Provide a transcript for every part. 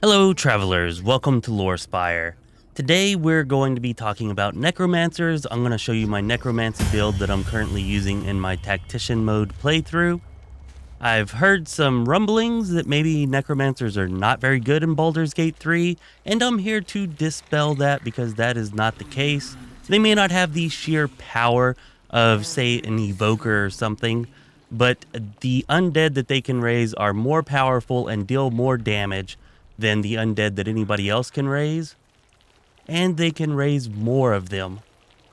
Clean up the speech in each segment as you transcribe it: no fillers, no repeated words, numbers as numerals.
Hello travelers, welcome to Lorespire. Today we're going to be talking about necromancers. I'm going to show you my necromancy build that I'm currently using in my tactician mode playthrough. I've heard some rumblings that maybe necromancers are not very good in Baldur's Gate 3, and I'm here to dispel that because that is not the case. They may not have the sheer power of, say, an evoker or something, but the undead that they can raise are more powerful and deal more damage than the undead that anybody else can raise, and they can raise more of them.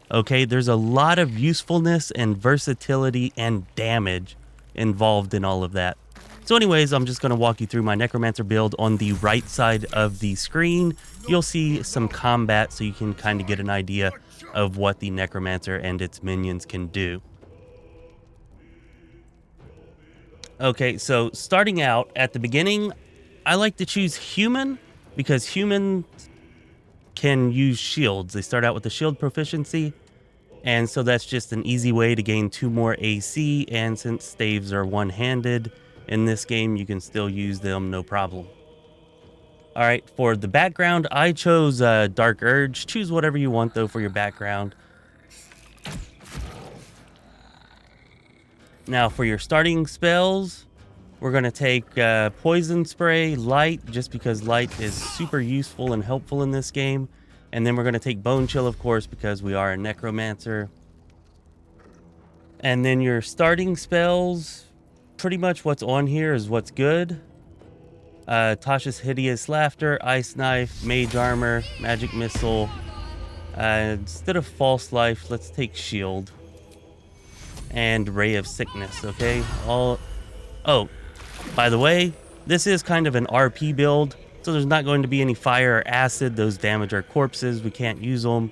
Okay, there's a lot of usefulness and versatility and damage involved in all of that. So anyways, I'm just going to walk you through my necromancer build. On the right side of the screen, you'll see some combat so you can kind of get an idea of what the necromancer and its minions can do. Okay, so starting out at the beginning, I like to choose human because human can use shields. They start out with the shield proficiency, and so that's just an easy way to gain 2 more AC, and since staves are one-handed in this game, you can still use them no problem. Alright, for the background, I chose Dark Urge. Choose whatever you want though for your background. Now for your starting spells, we're going to take Poison Spray, Light, just because Light is super useful and helpful in this game. And then we're going to take Bone Chill, of course, because we are a Necromancer. And then your starting spells, pretty much what's on here is what's good. Tasha's Hideous Laughter, Ice Knife, Mage Armor, Magic Missile. Instead of False Life, let's take Shield. And Ray of Sickness, okay? Oh, by the way, this is kind of an RP build, so there's not going to be any fire or acid. Those damage our corpses. We can't use them.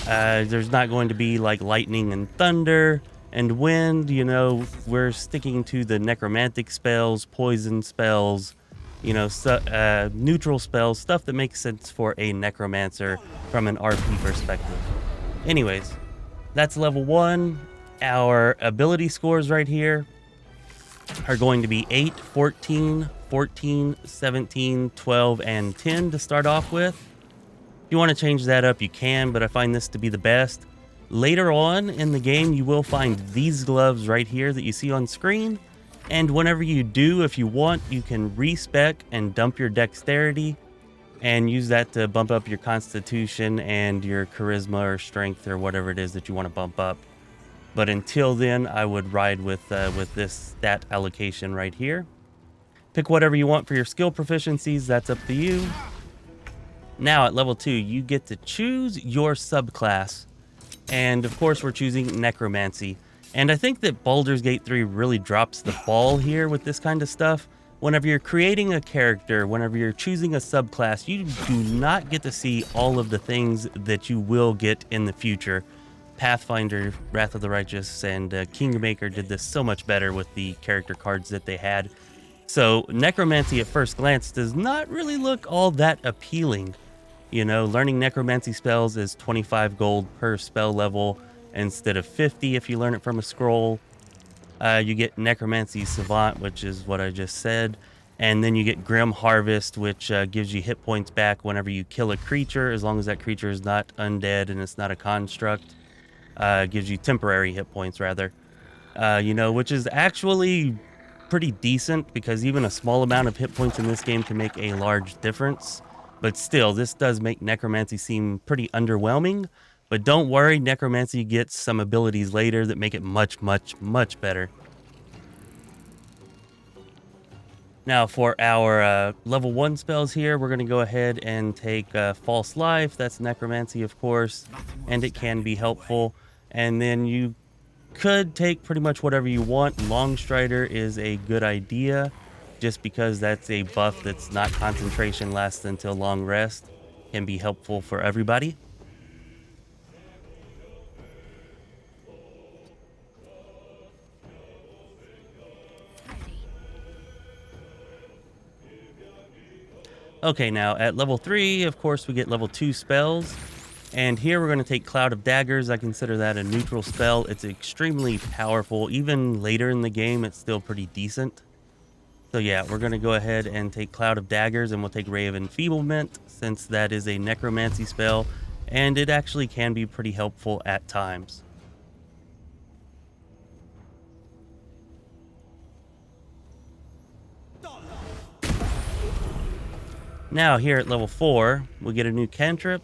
There's not going to be like lightning and thunder and wind. You know, we're sticking to the necromantic spells, poison spells, you know, neutral spells, stuff that makes sense for a necromancer from an RP perspective. Anyways, that's level 1. Our ability scores right here are going to be 8, 14, 14, 17, 12, and 10 to start off with. If you want to change that up, you can, but I find this to be the best. Later on in the game, you will find these gloves right here that you see on screen. And whenever you do, if you want, you can respec and dump your dexterity and use that to bump up your constitution and your charisma or strength or whatever it is that you want to bump up. But until then, I would ride with this stat allocation right here. Pick whatever you want for your skill proficiencies. That's up to you. Now at level 2, you get to choose your subclass. And of course, we're choosing Necromancy. And I think that Baldur's Gate 3 really drops the ball here with this kind of stuff. Whenever you're creating a character, whenever you're choosing a subclass, you do not get to see all of the things that you will get in the future. Pathfinder, Wrath of the Righteous, and Kingmaker did this so much better with the character cards that they had. So Necromancy at first glance does not really look all that appealing. You know, learning Necromancy spells is 25 gold per spell level instead of 50 if you learn it from a scroll. You get Necromancy Savant, which is what I just said. And then you get Grim Harvest, which gives you hit points back whenever you kill a creature, as long as that creature is not undead and it's not a construct. Gives you temporary hit points, rather. You know, which is actually pretty decent, because even a small amount of hit points in this game can make a large difference. But still, this does make Necromancy seem pretty underwhelming. But don't worry, Necromancy gets some abilities later that make it much, much, much better. Now for our level 1 spells here, we're going to go ahead and take False Life. That's Necromancy, of course, and it can be helpful. And then you could take pretty much whatever you want. Longstrider is a good idea, just because that's a buff that's not concentration, lasts until long rest. Can be helpful for everybody. Okay, now at level 3, of course, we get level 2 spells. And here we're going to take Cloud of Daggers. I consider that a neutral spell. It's extremely powerful. Even later in the game, it's still pretty decent. So yeah, we're going to go ahead and take Cloud of Daggers, and we'll take Ray of Enfeeblement, since that is a necromancy spell, and it actually can be pretty helpful at times. Now here at level 4, we get a new cantrip.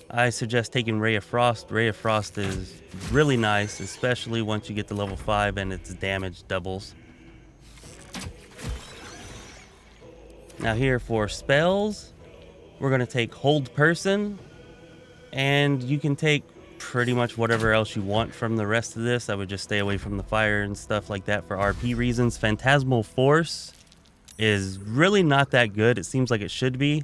I suggest taking Ray of Frost. Ray of Frost is really nice, especially once you get to level 5 and its damage doubles. Now here for spells, we're going to take Hold Person, and you can take pretty much whatever else you want from the rest of this. I would just stay away from the fire and stuff like that for RP reasons. Phantasmal Force is really not that good. It seems like it should be.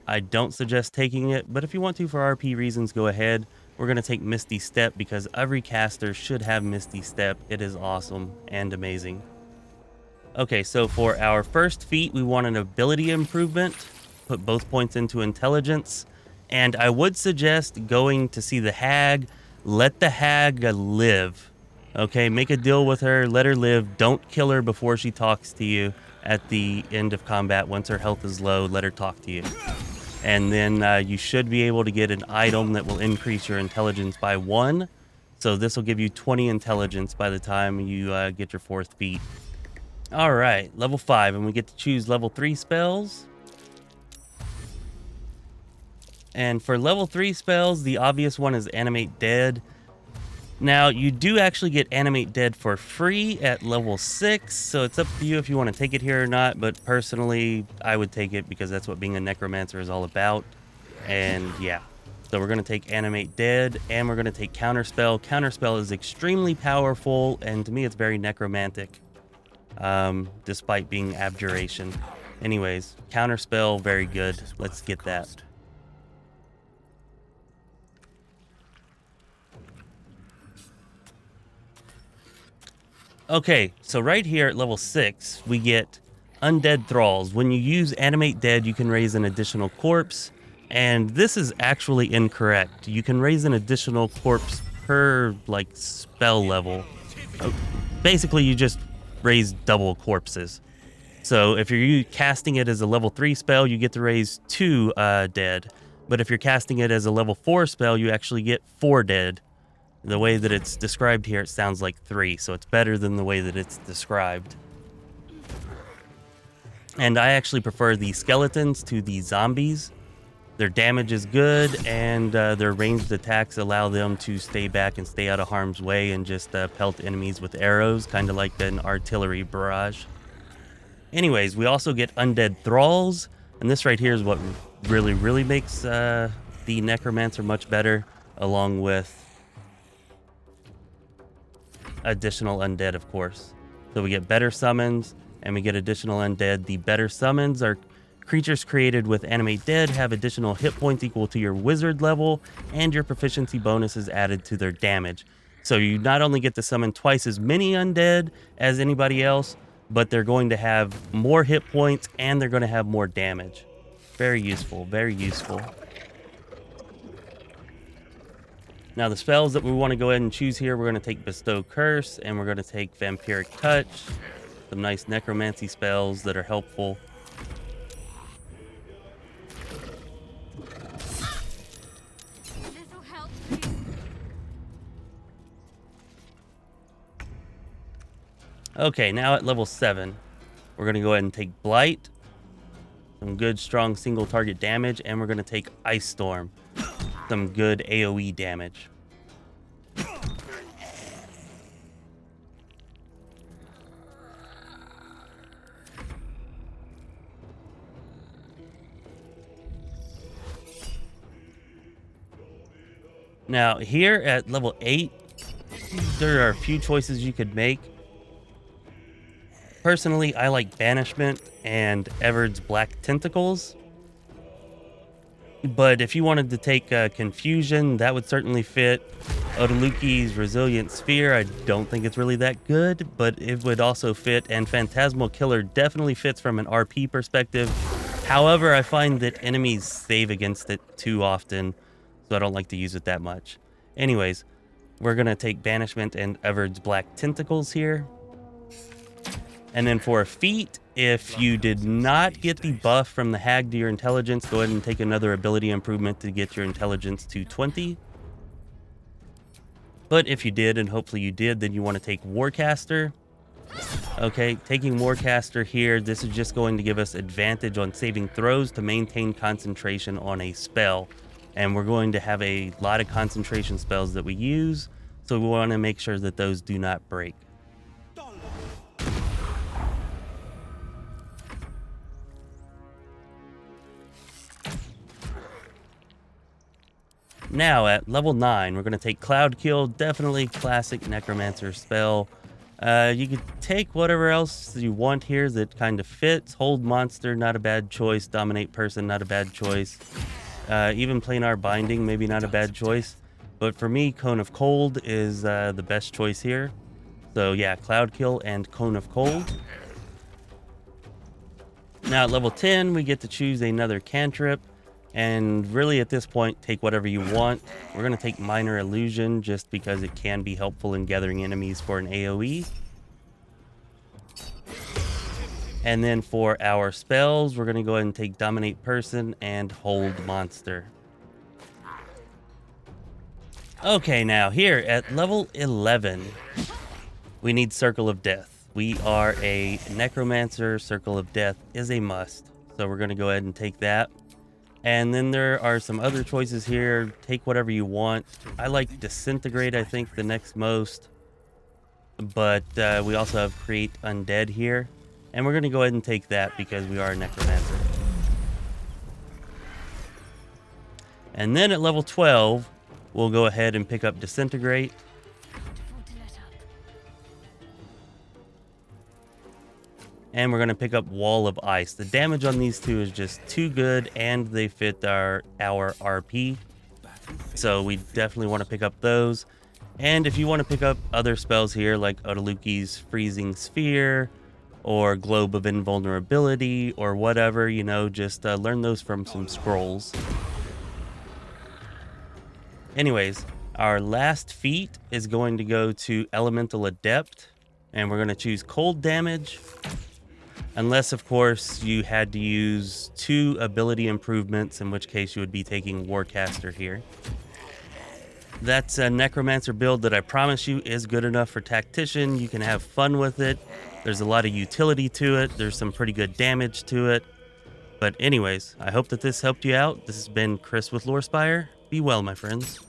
I don't suggest taking it, but if you want to for RP reasons, go ahead. We're going to take Misty Step because every caster should have Misty Step. It is awesome and amazing. Okay, so for our first feat, we want an ability improvement. Put both points into intelligence. And I would suggest going to see the hag. Let the hag live. Okay, make a deal with her. Let her live. Don't kill her before she talks to you at the end of combat. Once her health is low, let her talk to you. And then you should be able to get an item that will increase your intelligence by 1. So this will give you 20 intelligence by the time you get your 4th feat. All right, level 5, and we get to choose level 3 spells. And for level 3 spells, the obvious one is Animate Dead. Now, you do actually get Animate Dead for free at level 6, so it's up to you if you want to take it here or not, but personally, I would take it because that's what being a necromancer is all about. And yeah, so we're going to take Animate Dead, and we're going to take Counterspell. Counterspell is extremely powerful, and to me, it's very necromantic, despite being Abjuration. Anyways, Counterspell, very good. Let's get that. Okay, so right here at level 6, we get Undead Thralls. When you use Animate Dead, you can raise an additional corpse, and this is actually incorrect. You can raise an additional corpse per, like, spell level. Basically, you just raise double corpses. So if you're casting it as a level 3 spell, you get to raise 2 dead. But if you're casting it as a level 4 spell, you actually get 4 dead. The way that it's described here, it sounds like 3, so it's better than the way that it's described. And I actually prefer the skeletons to the zombies. Their damage is good, and their ranged attacks allow them to stay back and stay out of harm's way and just pelt enemies with arrows, kind of like an artillery barrage. Anyways, we also get Undead Thralls, and this right here is what really makes the Necromancer much better, along with additional undead, of course. So we get better summons, and we get additional undead. The better summons are creatures created with Animate Dead, have additional hit points equal to your wizard level, and your proficiency bonus is added to their damage. So you not only get to summon twice as many undead as anybody else, but they're going to have more hit points, and they're going to have more damage. Very useful, very useful. Now the spells that we want to go ahead and choose here, we're going to take Bestow Curse, and we're going to take Vampiric Touch. Some nice necromancy spells that are helpful. Okay, now at level 7, we're going to go ahead and take Blight. Some good, strong single target damage, and we're going to take Ice Storm. Some good AoE damage. Now, here at level 8, there are a few choices you could make. Personally, I like Banishment and Everard's Black Tentacles. But if you wanted to take Confusion, that would certainly fit. Odaluki's Resilient Sphere, I don't think it's really that good, but it would also fit. And Phantasmal Killer definitely fits from an RP perspective. However, I find that enemies save against it too often, so I don't like to use it that much. Anyways, we're going to take Banishment and Everard's Black Tentacles here. And then for a feat, If you did not get the buff from the hag to your intelligence, go ahead and take another ability improvement to get your intelligence to 20. But if you did, and hopefully you did, then you want to take Warcaster. Okay, taking Warcaster here, this is just going to give us advantage on saving throws to maintain concentration on a spell. And we're going to have a lot of concentration spells that we use, so we want to make sure that those do not break. Now at level 9, we're going to take Cloud Kill, definitely classic Necromancer spell. You could take whatever else you want here that kind of fits. Hold Monster, not a bad choice. Dominate Person, not a bad choice. Even Planar Binding, maybe not a bad choice. But for me, Cone of Cold is the best choice here. So yeah, Cloud Kill and Cone of Cold. Now at level 10, we get to choose another cantrip. And really at this point, take whatever you want. We're going to take Minor Illusion just because it can be helpful in gathering enemies for an AoE. And then for our spells, we're going to go ahead and take Dominate Person and Hold Monster. Okay, now here at level 11, we need Circle of Death. We are a Necromancer. Circle of Death is a must. So we're going to go ahead and take that. And then there are some other choices here. Take whatever you want. I like Disintegrate, I think, the next most. But we also have Create Undead here. And we're going to go ahead and take that because we are a Necromancer. And then at level 12, we'll go ahead and pick up Disintegrate. And we're going to pick up Wall of Ice. The damage on these two is just too good, and they fit our RP. So we definitely want to pick up those. And if you want to pick up other spells here, like Odaluki's Freezing Sphere, or Globe of Invulnerability, or whatever, you know, just learn those from some scrolls. Anyways, our last feat is going to go to Elemental Adept, and we're going to choose Cold Damage. Unless, of course, you had to use 2 ability improvements, in which case you would be taking Warcaster here. That's a Necromancer build that I promise you is good enough for Tactician. You can have fun with it. There's a lot of utility to it. There's some pretty good damage to it. But anyways, I hope that this helped you out. This has been Chris with Lorespire. Be well, my friends.